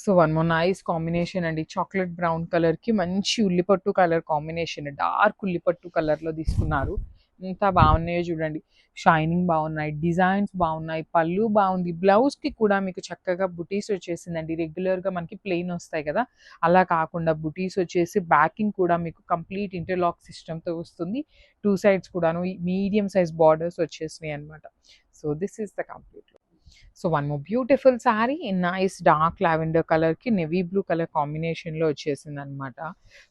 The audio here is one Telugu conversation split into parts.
So one more nice combination అండి. చాక్లెట్ బ్రౌన్ కలర్‌కి మంచి ఉల్లిపట్టు కలర్ కాంబినేషన్. డార్క్ ఉల్లిపట్టు కలర్‌లో తీసుకున్నారు. ఎంత బాగున్నాయో చూడండి. షైనింగ్ బాగున్నాయి. డిజైన్స్ బాగున్నాయి. పళ్ళు బాగుంది. బ్లౌజ్‌కి కూడా మీకు చక్కగా బుటీస్ వచ్చేసిందండి. రెగ్యులర్‌గా మనకి ప్లెయిన్ వస్తాయి కదా! అలా కాకుండా బుటీస్ వచ్చేసి బ్యాకింగ్ కూడా మీకు కంప్లీట్ ఇంటర్లాక్ సిస్టమ్‌తో వస్తుంది. 2 సైడ్స్ కూడాను మీడియం సైజ్ బార్డర్స్ వచ్చేసినాయి అన్నమాట. So this is the complete look. So one more beautiful sari in nice dark lavender కలర్‌కి నేవీ బ్లూ కలర్ కాంబినేషన్‌లో వచ్చేసిందనమాట.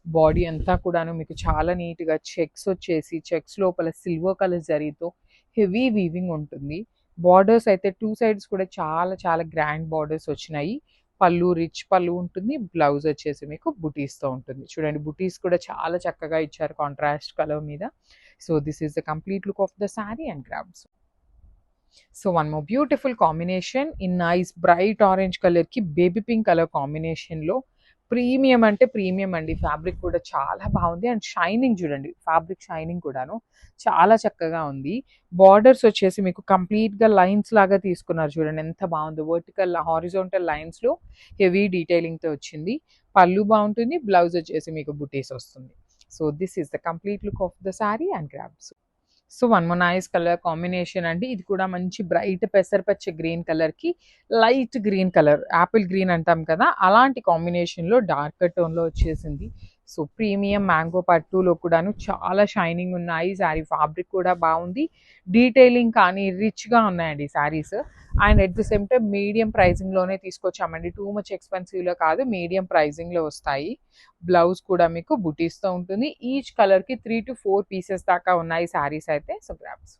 బాడీ అంతా కూడాను మీకు చాలా నీట్‌గా చెక్స్ వచ్చేసి, చెక్స్ లోపల సిల్వర్ కలర్ జరీతో హెవీ వీవింగ్ ఉంటుంది. బార్డర్స్ అయితే 2 సైడ్స్ కూడా చాలా చాలా గ్రాండ్ బార్డర్స్ వచ్చినాయి. పళ్ళు రిచ్ పళ్ళు ఉంటుంది. బ్లౌజ్ వచ్చేసి మీకు బుటీస్‌తో ఉంటుంది. చూడండి బుటీస్ కూడా చాలా చక్కగా ఇచ్చారు కాంట్రాస్ట్ కలర్ మీద. So this is the complete look of the sari and grabs. So one more beautiful combination in nice bright orange కలర్‌కి బేబీ పింక్ కలర్ కాంబినేషన్‌లో ప్రీమియం అంటే ప్రీమియం అండి. ఫ్యాబ్రిక్ కూడా చాలా బాగుంది. అండ్ షైనింగ్ చూడండి. ఫ్యాబ్రిక్ షైనింగ్ కూడాను చాలా చక్కగా ఉంది. బార్డర్స్ వచ్చేసి మీకు కంప్లీట్‌గా లైన్స్ లాగా తీసుకున్నారు చూడండి. ఎంత బాగుందో. వర్టికల్, హారిజాంటల్ లైన్స్‌లో హెవీ డీటెయిలింగ్‌తో వచ్చింది. పళ్ళు బాగుంటుంది. బ్లౌజ్ వచ్చేసి మీకు బుటీస్ వస్తుంది. So this is the complete look of the sari and grabs. So one more nice colour combination అండి. ఇది కూడా మంచి బ్రైట్ పెసరపచ్చ గ్రీన్ కలర్‌కి light green colour, Apple green అంటాం కదా! అలాంటి కాంబినేషన్‌లో డార్కర్ టోన్‌లో వచ్చేసింది. సో ప్రీమియం మ్యాంగో పట్టులో కూడాను చాలా షైనింగ్ ఉన్నాయి. శారీ ఫ్యాబ్రిక్ కూడా బాగుంది. డీటెయిలింగ్ కానీ రిచ్‌గా ఉన్నాయండి saris. And at the same time medium ప్రైజింగ్‌లోనే తీసుకొచ్చామండి. టూ మచ్ ఎక్స్‌పెన్సివ్‌లో కాదు. మీడియం ప్రైజింగ్‌లో వస్తాయి. బ్లౌజ్ కూడా మీకు బుటీస్‌తో ఉంటుంది. ఈచ్ కలర్‌కి 3-4 పీసెస్ దాకా ఉన్నాయి శారీస్ అయితే. So grabs.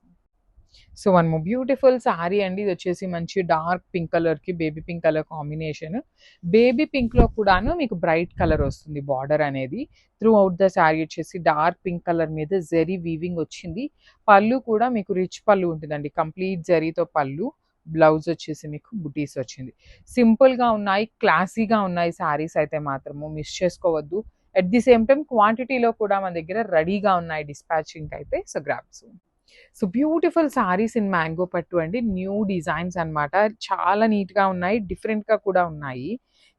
So one more beautiful sari అండి. ఇది వచ్చేసి మంచి డార్క్ పింక్ కలర్‌కి బేబీ పింక్ కలర్ కాంబినేషన్. బేబీ పింక్‌లో కూడాను మీకు బ్రైట్ కలర్ వస్తుంది బార్డర్ అనేది. త్రూ ఔట్ ద శారీ వచ్చేసి డార్క్ పింక్ కలర్ మీద జరీ వీవింగ్ వచ్చింది. పళ్ళు కూడా మీకు రిచ్ పళ్ళు ఉంటుందండి. కంప్లీట్ జరీతో పళ్ళు. బ్లౌజ్ వచ్చేసి మీకు బుటీస్ వచ్చింది. సింపుల్‌గా ఉన్నాయి. క్లాసీగా ఉన్నాయి శారీస్ అయితే మాత్రము మిస్ చేసుకోవద్దు. ఎట్ ది సేమ్ టైమ్ క్వాంటిటీలో కూడా మన దగ్గర రెడీగా ఉన్నాయి డిస్పాచింగ్‌కి అయితే. So grabs. So beautiful saris in mango పట్టు అండి. న్యూ డిజైన్స్ అన్నమాట. చాలా నీట్‌గా ఉన్నాయి. డిఫరెంట్‌గా కూడా ఉన్నాయి.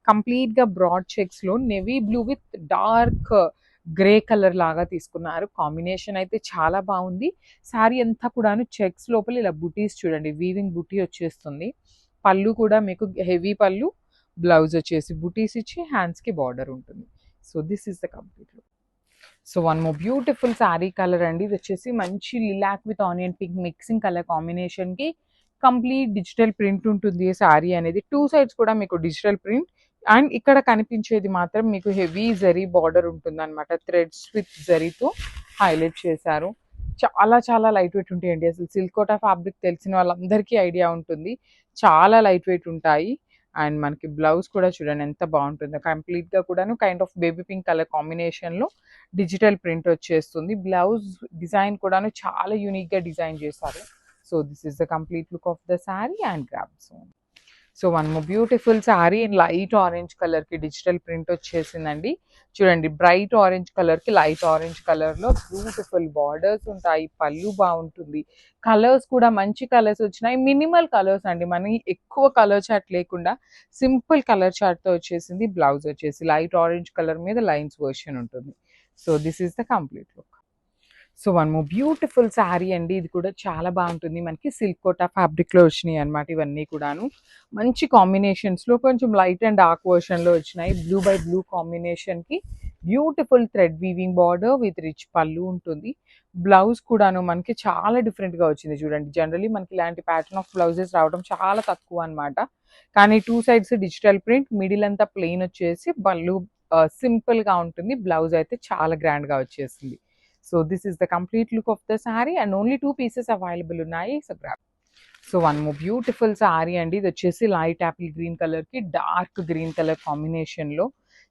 కంప్లీట్‌గా బ్రాడ్ చెక్స్‌లో navy blue with dark grey colour లాగా తీసుకున్నారు. కాంబినేషన్ అయితే చాలా బాగుంది. శారీ అంతా కూడాను చెక్స్ లోపల ఇలా బుటీస్ చూడండి. వీవింగ్ బుటీ వచ్చేస్తుంది. పళ్ళు కూడా మీకు హెవీ పళ్ళు. బ్లౌజ్ వచ్చేసి బుటీస్ ఇచ్చి హ్యాండ్స్‌కి బార్డర్ ఉంటుంది. So this is the complete look. So one more beautiful sari colour అండి. ఇది వచ్చేసి మంచి lilac with onion pink mixing colour కాంబినేషన్‌కి కంప్లీట్ డిజిటల్ ప్రింట్ ఉంటుంది ఈ శారీ అనేది. 2 సైడ్స్ కూడా మీకు డిజిటల్ ప్రింట్. అండ్ ఇక్కడ కనిపించేది మాత్రం మీకు హెవీ జరీ బార్డర్ ఉంటుందన్నమాట. థ్రెడ్స్ విత్ జరీతో హైలైట్ చేశారు. చాలా చాలా లైట్ వెయిట్ ఉంటాయండి. అసలు సిల్కోటా ఫ్యాబ్రిక్ తెలిసిన వాళ్ళందరికీ ఐడియా ఉంటుంది. చాలా లైట్ వెయిట్ ఉంటాయి. అండ్ మనకి బ్లౌజ్ కూడా చూడండి ఎంత బాగుంటుందో. కంప్లీట్‌గా కూడాను kind of baby pink colour కాంబినేషన్‌లో డిజిటల్ ప్రింట్ వచ్చేస్తుంది. బ్లౌజ్ డిజైన్ కూడాను చాలా యూనిక్‌గా డిజైన్ చేశారు. So this is the complete look of the sari and grabs. So one more beautiful sari in light orange కలర్‌కి డిజిటల్ ప్రింట్ వచ్చేసిందండి. చూడండి బ్రైట్ ఆరెంజ్ కలర్‌కి లైట్ ఆరెంజ్ కలర్‌లో బ్యూటిఫుల్ బార్డర్స్ ఉంటాయి. పళ్ళు బాగుంటుంది. కలర్స్ కూడా మంచి కలర్స్ వచ్చినాయి. మినిమల్ కలర్స్ అండి. మనకి ఎక్కువ కలర్ చార్ట్ లేకుండా సింపుల్ కలర్ చార్ట్‌తో వచ్చేసింది. బ్లౌజ్ వచ్చేసి లైట్ ఆరెంజ్ కలర్ మీద లైన్స్ వర్షన్ ఉంటుంది. So this is the complete look. So one more beautiful sari అండి. ఇది కూడా చాలా బాగుంటుంది. మనకి సిల్క్ కోటా ఫ్యాబ్రిక్‌లో వచ్చినాయి అన్నమాట ఇవన్నీ కూడాను. మంచి కాంబినేషన్స్‌లో కొంచెం లైట్ అండ్ డార్క్ వర్షన్‌లో వచ్చినాయి. బ్లూ బై బ్లూ కాంబినేషన్‌కి beautiful thread weaving border with rich pallu ఉంటుంది. బ్లౌజ్ కూడాను మనకి చాలా డిఫరెంట్‌గా వచ్చింది చూడండి. జనరల్లీ మనకి ఇలాంటి ప్యాటర్న్ ఆఫ్ బ్లౌజెస్ రావడం చాలా తక్కువ అన్నమాట. కానీ 2 సైడ్స్ డిజిటల్ ప్రింట్, మిడిల్ అంతా ప్లెయిన్ వచ్చేసి పళ్ళు సింపుల్‌గా ఉంటుంది. బ్లౌజ్ అయితే చాలా గ్రాండ్‌గా వచ్చేసింది. So this is the complete look of the sari and only 2 pieces available ఉన్నాయి. So grab. So one more beautiful sari అండి. ఇది వచ్చేసి లైట్ యాపిల్ గ్రీన్ కలర్‌కి డార్క్ గ్రీన్ కలర్ కాంబినేషన్‌లో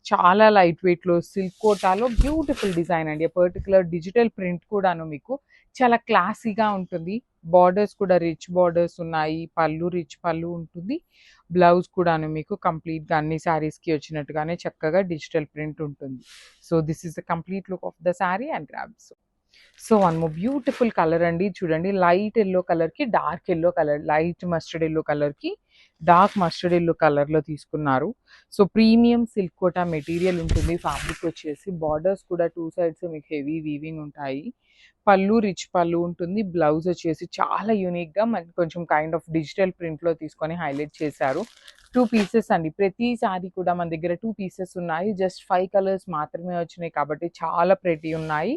చాలా లైట్ వెయిట్‌లో సిల్క్ కోటాలో బ్యూటిఫుల్ డిజైన్ అండి. పర్టిక్యులర్ డిజిటల్ ప్రింట్ కూడాను మీకు చాలా క్లాసీగా ఉంటుంది. బార్డర్స్ కూడా రిచ్ బార్డర్స్ ఉన్నాయి. పళ్ళు రిచ్ పళ్ళు ఉంటుంది. బ్లౌజ్ కూడాను మీకు కంప్లీట్‌గా అన్ని శారీస్‌కి వచ్చినట్టుగానే చక్కగా డిజిటల్ ప్రింట్ ఉంటుంది. So this is the complete look of the sari and grabs. So one more beautiful colour అండి. చూడండి లైట్ యెల్లో కలర్‌కి dark yellow colour, light mustard yellow కలర్‌కి డార్క్ మస్టర్డ్ ఎల్లో కలర్లో తీసుకున్నారు. So premium silk Kota material ఉంటుంది. ఫ్యాబ్రిక్ వచ్చేసి బార్డర్స్ కూడా టూ సైడ్స్ మీకు హెవీ వీవింగ్ ఉంటాయి. పళ్ళు రిచ్ పళ్ళు ఉంటుంది. బ్లౌజ్ వచ్చేసి చాలా యూనిక్గా మనకి కొంచెం కైండ్ ఆఫ్ డిజిటల్ ప్రింట్లో తీసుకొని హైలైట్ చేశారు. 2 పీసెస్ అండి. ప్రతి సారీ కూడా మన దగ్గర 2 పీసెస్ ఉన్నాయి. జస్ట్ 5 కలర్స్ మాత్రమే వచ్చినాయి కాబట్టి చాలా ప్రెటీ ఉన్నాయి.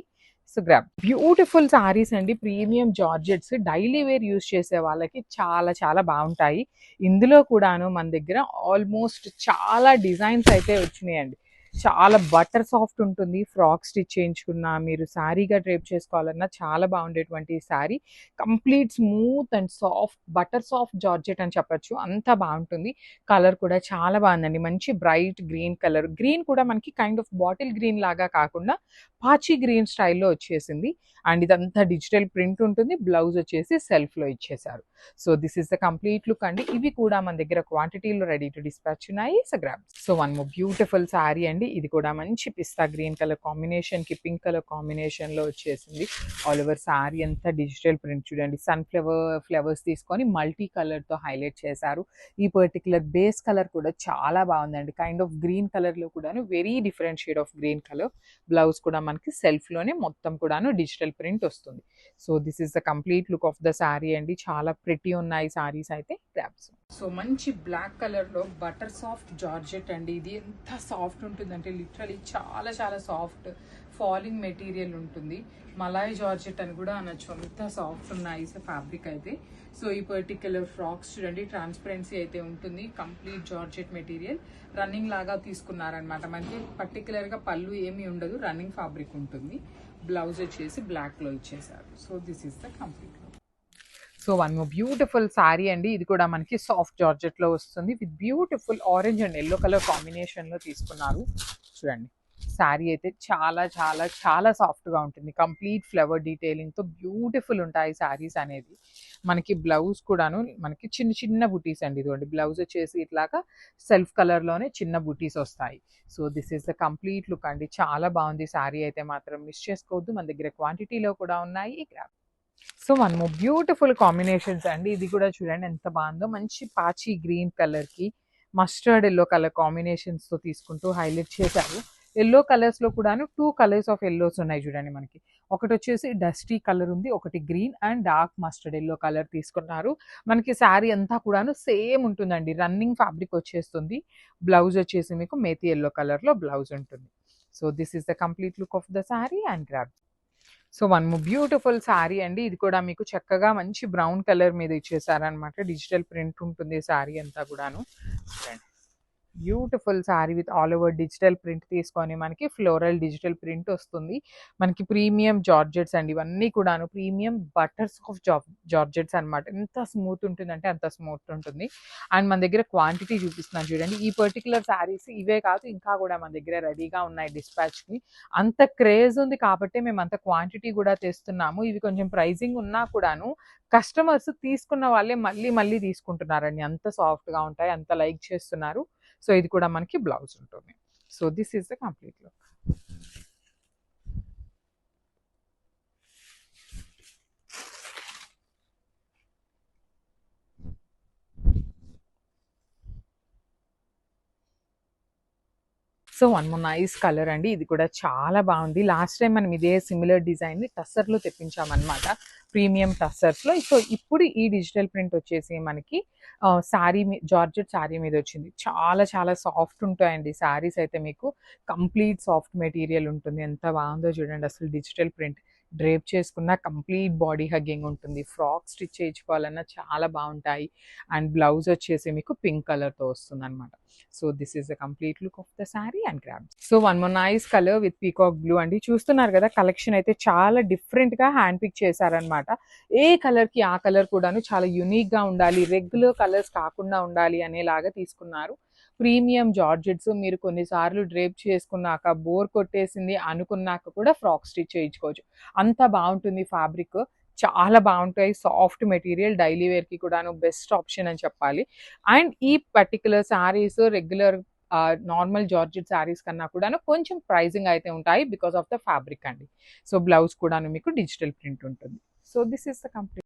సో గ్రాబ్ బ్యూటిఫుల్ సారీస్ అండి. Premium georgettes daily wear use చేసే వాళ్ళకి చాలా చాలా బాగుంటాయి. ఇందులో కూడాను మన దగ్గర ఆల్మోస్ట్ చాలా డిజైన్స్ అయితే వచ్చినాయండి. చాలా బటర్ సాఫ్ట్ ఉంటుంది. ఫ్రాక్ స్టిచ్ చేయించుకున్నా మీరు శారీగా డ్రేప్ చేసుకోవాలన్నా చాలా బాగుండేటువంటి శారీ. Complete smooth and soft butter soft georgette అని చెప్పొచ్చు. అంత బాగుంటుంది. కలర్ కూడా చాలా బాగుందండి. మంచి బ్రైట్ గ్రీన్ కలర్. గ్రీన్ కూడా మనకి కైండ్ ఆఫ్ బాటిల్ గ్రీన్ లాగా కాకుండా పాచి గ్రీన్ స్టైల్లో వచ్చేసింది. అండ్ ఇదంతా డిజిటల్ ప్రింట్ ఉంటుంది. బ్లౌజ్ వచ్చేసి సెల్ఫ్లో ఇచ్చేసారు. So this is the complete look అండి. ఇవి కూడా మన దగ్గర క్వాంటిటీలో రెడీ టు డిస్పాచ్ ఉన్నాయి. So grab. So one more beautiful sari అండి. ఇది కూడా మంచి పిస్తా గ్రీన్ కలర్ కాంబినేషన్ కి పింక్ కలర్ కాంబినేషన్లో వచ్చేసింది. ఆల్ ఓవర్ శారీ అంతా డిజిటల్ ప్రింట్ చూడండి. ఫ్లవర్స్ తీసుకొని మల్టీ కలర్తో హైలైట్ చేశారు. ఈ పర్టికులర్ బేస్ కలర్ కూడా చాలా బాగుందండి. కైండ్ ఆఫ్ గ్రీన్ కలర్లో కూడాను very different shade of green colour. Blouse కూడా మనకి సెల్ఫ్లోనే మొత్తం కూడాను డిజిటల్ ప్రింట్ వస్తుంది. So this is the complete look of the sari అండి. చాలా ప్రిటీ ఉన్నాయి శారీస్ అయితే. గ్రాబ్స్. సో మంచి బ్లాక్ కలర్లో బటర్ సాఫ్ట్ జార్జెట్ అండి. ఇది ఎంత సాఫ్ట్ ఉంటుందంటే లిటరలీ చాలా చాలా సాఫ్ట్ ఫాలింగ్ మెటీరియల్ ఉంటుంది. మలాయ్ జార్జెట్ అని కూడా అనొచ్చు. అంత సాఫ్ట్ ఉన్నాయి ఫ్యాబ్రిక్ అయితే. సో ఈ పర్టిక్యులర్ ఫ్రాక్స్ చూడండి ట్రాన్స్పరెన్సీ అయితే ఉంటుంది. కంప్లీట్ జార్జెట్ మెటీరియల్ రన్నింగ్ లాగా తీసుకున్నారనమాట. మనకి పర్టికులర్గా పళ్ళు ఏమీ ఉండదు. రన్నింగ్ ఫ్యాబ్రిక్ ఉంటుంది. బ్లౌజ్ వచ్చేసి బ్లాక్లో ఇచ్చేసారు. So this is the complete. So one more beautiful sari అండి. ఇది కూడా మనకి సాఫ్ట్ జార్జెట్లో వస్తుంది. With beautiful orange and yellow colour కాంబినేషన్లో తీసుకున్నారు. చూడండి శారీ అయితే చాలా చాలా చాలా సాఫ్ట్గా ఉంటుంది. కంప్లీట్ ఫ్లవర్ డీటెయిలింగ్తో బ్యూటిఫుల్ ఉంటాయి శారీస్ అనేది. మనకి బ్లౌజ్ కూడాను మనకి చిన్న చిన్న బుటీస్ అండి. ఇదిగోండి బ్లౌజ్ వచ్చేసి ఇట్లాగా సెల్ఫ్ కలర్లోనే చిన్న బుటీస్ వస్తాయి. So this is the complete look అండి. చాలా బాగుంది శారీ అయితే మాత్రం మిస్ చేసుకోవద్దు. మన దగ్గర క్వాంటిటీలో కూడా ఉన్నాయి. So one more beautiful combinations అండి. ఇది కూడా చూడండి ఎంత బాగుందో. మంచి పాచి గ్రీన్ కలర్కి మస్టర్డ్ ఎల్లో కలర్ కాంబినేషన్స్తో తీసుకుంటూ హైలైట్ చేశారు. ఎల్లో కలర్స్లో కూడాను 2 కలర్స్ ఆఫ్ ఎల్లోస్ ఉన్నాయి చూడండి మనకి. ఒకటి వచ్చేసి డస్టీ కలర్ ఉంది. ఒకటి green and dark mustard yellow colour తీసుకున్నారు. మనకి శారీ అంతా కూడాను సేమ్ ఉంటుందండి. రన్నింగ్ ఫ్యాబ్రిక్ వచ్చేస్తుంది. బ్లౌజ్ వచ్చేసి మీకు మేతి ఎల్లో కలర్లో బ్లౌజ్ ఉంటుంది. So this is the complete look of the sari and grab. So one more beautiful sari అండి. ఇది కూడా మీకు చక్కగా మంచి బ్రౌన్ కలర్ మీద ఇచ్చేసారనమాట. డిజిటల్ ప్రింట్ ఉంటుంది శారీ అంతా కూడాను. Beautiful sari with all over digital print తీసుకొని మనకి ఫ్లోరల్ డిజిటల్ ప్రింట్ వస్తుంది. మనకి ప్రీమియం జార్జెట్స్ అండి. ఇవన్నీ కూడాను ప్రీమియం బటర్స్ ఆఫ్ జార్జెట్స్ అనమాట. ఎంత స్మూత్ ఉంటుందంటే అంత స్మూత్ ఉంటుంది. అండ్ మన దగ్గర క్వాంటిటీ చూపిస్తున్నాను చూడండి. ఈ పర్టికులర్ శారీస్ ఇవే కాదు ఇంకా కూడా మన దగ్గర రెడీగా ఉన్నాయి డిస్పాచ్కి. అంత క్రేజ్ ఉంది కాబట్టి మేము అంత క్వాంటిటీ కూడా తెస్తున్నాము. ఇవి కొంచెం ప్రైజింగ్ ఉన్నా కూడాను కస్టమర్స్ తీసుకున్న వాళ్ళే మళ్ళీ మళ్ళీ తీసుకుంటున్నారండి. అంత సాఫ్ట్గా ఉంటాయి. అంత లైక్ చేస్తున్నారు. సో ఇది కూడా మనకి బ్లౌజ్ ఉంటుంది. So this is the complete look. So one more nice colour అండి. ఇది కూడా చాలా బాగుంది. లాస్ట్ టైం మనం ఇదే సిమిలర్ డిజైన్ని టస్సర్లో తెప్పించామన్నమాట. ప్రీమియం టస్సర్స్లో. సో ఇప్పుడు ఈ డిజిటల్ ప్రింట్ వచ్చేసి మనకి శారీ జార్జెట్ శారీ మీద వచ్చింది. చాలా చాలా సాఫ్ట్ ఉంటాయండి శారీస్ అయితే. మీకు కంప్లీట్ సాఫ్ట్ మెటీరియల్ ఉంటుంది. ఎంత బాగుందో చూడండి అసలు. డిజిటల్ ప్రింట్ డ్రేప్ చేసుకున్న కంప్లీట్ బాడీ హగ్గింగ్ ఉంటుంది. ఫ్రాక్ స్టిచ్ చేయించుకోవాలన్నా చాలా బాగుంటాయి. అండ్ బ్లౌజ్ వచ్చేసి మీకు పింక్ కలర్తో వస్తుంది అనమాట. So this is the complete look of the sari and grab. So one more nice colour with peacock blue అండి. చూస్తున్నారు కదా కలెక్షన్ అయితే చాలా డిఫరెంట్గా హ్యాండ్ పిక్ చేశారనమాట. ఏ కలర్కి ఆ కలర్ కూడాను చాలా యూనిక్గా ఉండాలి. రెగ్యులర్ కలర్స్ కాకుండా ఉండాలి అనేలాగా తీసుకున్నారు. ప్రీమియం జార్జెట్స్ మీరు కొన్నిసార్లు డ్రేప్ చేసుకున్నాక బోర్ కొట్టేసింది అనుకున్నాక కూడా ఫ్రాక్ స్టిచ్ చేయించుకోవచ్చు. అంత బాగుంటుంది ఫ్యాబ్రిక్. చాలా బాగుంటాయి. సాఫ్ట్ మెటీరియల్ డైలీ వేర్కి కూడాను బెస్ట్ ఆప్షన్ అని చెప్పాలి. అండ్ ఈ particular saris regular normal georgette saris కన్నా కూడాను కొంచెం ప్రైజింగ్ అయితే ఉంటాయి బికాస్ ఆఫ్ ద ఫ్యాబ్రిక్ అండి. సో బ్లౌజ్ కూడాను మీకు డిజిటల్ ప్రింట్ ఉంటుంది. So this is the complete.